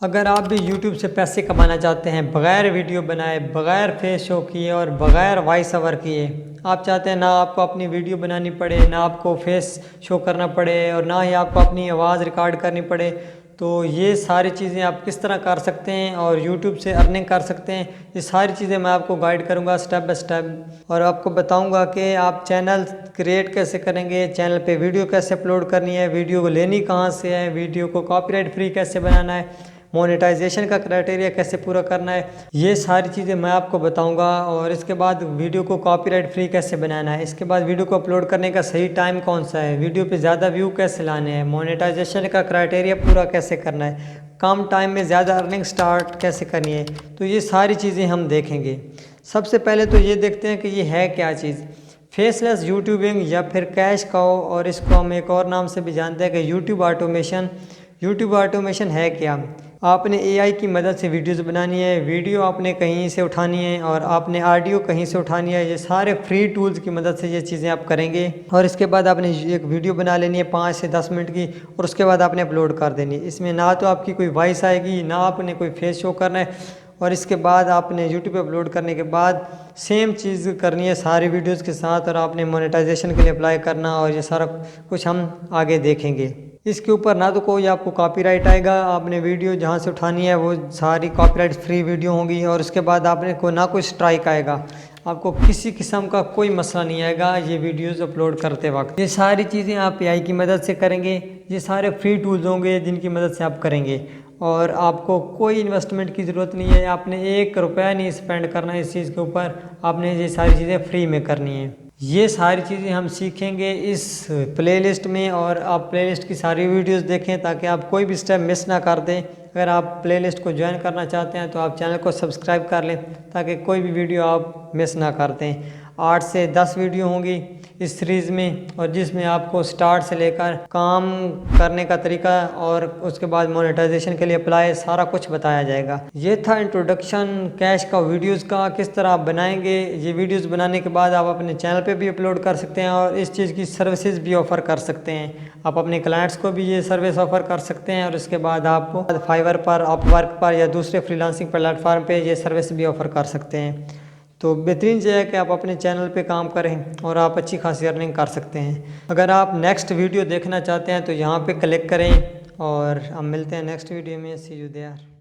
अगर आप भी YouTube से पैसे कमाना चाहते हैं बगैर वीडियो बनाए, बगैर फेस शो किए और बगैर वॉइस ओवर किए, आप चाहते हैं ना आपको अपनी वीडियो बनानी पड़े, ना आपको फेस शो करना पड़े और ना ही आपको अपनी आवाज़ रिकॉर्ड करनी पड़े, तो ये सारी चीज़ें आप किस तरह कर सकते हैं और YouTube से अर्निंग कर सकते हैं, ये सारी चीज़ें मैं आपको गाइड करूँगा स्टेप बाय स्टेप। और आपको बताऊँगा कि आप चैनल क्रिएट कैसे करेंगे, चैनल पे वीडियो कैसे अपलोड करनी है, वीडियो को लेनी कहाँ से है, वीडियो को कॉपीराइट फ्री कैसे बनाना है, मोनेटाइजेशन का क्राइटेरिया कैसे पूरा करना है, ये सारी चीज़ें मैं आपको बताऊंगा। और इसके बाद वीडियो को कॉपीराइट फ्री कैसे बनाना है, इसके बाद वीडियो को अपलोड करने का सही टाइम कौन सा है, वीडियो पे ज़्यादा व्यू कैसे लाने हैं, मोनेटाइजेशन का क्राइटेरिया पूरा कैसे करना है, कम टाइम में ज़्यादा अर्निंग स्टार्ट कैसे करनी है, तो ये सारी चीज़ें हम देखेंगे। सबसे पहले तो ये देखते हैं कि ये है क्या चीज़, फेसलेस यूट्यूबिंग या फिर कैश काउ, और इसको हम एक और नाम से भी जानते हैं कि यूट्यूब ऑटोमेशन। यूट्यूब ऑटोमेशन है क्या? आपने एआई की मदद से वीडियोस बनानी है, वीडियो आपने कहीं से उठानी है और आपने ऑडियो कहीं से उठानी है, ये सारे फ्री टूल्स की मदद से ये चीज़ें आप करेंगे। और इसके बाद आपने एक वीडियो बना लेनी है 5 से 10 मिनट की, और उसके बाद आपने अपलोड कर देनी है। इसमें ना तो आपकी कोई वॉइस आएगी, ना आपने कोई फेस शो करना है। और इसके बाद आपने यूट्यूब पे अपलोड करने के बाद सेम चीज़ करनी है सारी वीडियोस के साथ, और आपने मोनेटाइजेशन के लिए अप्लाई करना, और ये सारा कुछ हम आगे देखेंगे। इसके ऊपर ना तो कोई आपको कॉपीराइट आएगा, आपने वीडियो जहाँ से उठानी है वो सारी कॉपीराइट फ्री वीडियो होंगी, और उसके बाद आपने को ना कोई स्ट्राइक आएगा, आपको किसी किस्म का कोई मसला नहीं आएगा ये वीडियोस अपलोड करते वक्त। ये सारी चीज़ें आप एआई की मदद से करेंगे, ये सारे फ्री टूल्स होंगे जिनकी मदद से आप करेंगे, और आपको कोई इन्वेस्टमेंट की ज़रूरत नहीं है, आपने 1 रुपया नहीं स्पेंड करना है इस चीज़ के ऊपर, आपने ये सारी चीज़ें फ्री में करनी है। ये सारी चीज़ें हम सीखेंगे इस प्लेलिस्ट में, और आप प्लेलिस्ट की सारी वीडियोस देखें ताकि आप कोई भी स्टेप मिस ना कर दें। अगर आप प्लेलिस्ट को ज्वाइन करना चाहते हैं तो आप चैनल को सब्सक्राइब कर लें ताकि कोई भी वीडियो आप मिस ना कर दें। 8 से 10 वीडियो होंगी इस सीरीज़ में, और जिसमें आपको स्टार्ट से लेकर काम करने का तरीका और उसके बाद मोनेटाइजेशन के लिए अप्लाई सारा कुछ बताया जाएगा। ये था इंट्रोडक्शन कैश का वीडियोस का, किस तरह आप बनाएंगे। ये वीडियोस बनाने के बाद आप अपने चैनल पे भी अपलोड कर सकते हैं और इस चीज़ की सर्विसेज भी ऑफ़र कर सकते हैं। आप अपने क्लाइंट्स को भी ये सर्विस ऑफ़र कर सकते हैं, और उसके बाद आप फाइवर पर, अपवर्क पर या दूसरे फ्रीलांसिंग प्लेटफॉर्म पे ये सर्विस भी ऑफ़र कर सकते हैं। तो बेहतरीन चीज़ है कि आप अपने चैनल पे काम करें और आप अच्छी खासी अर्निंग कर सकते हैं। अगर आप नेक्स्ट वीडियो देखना चाहते हैं तो यहाँ पे क्लिक करें, और हम मिलते हैं नेक्स्ट वीडियो में। सी यू देयर।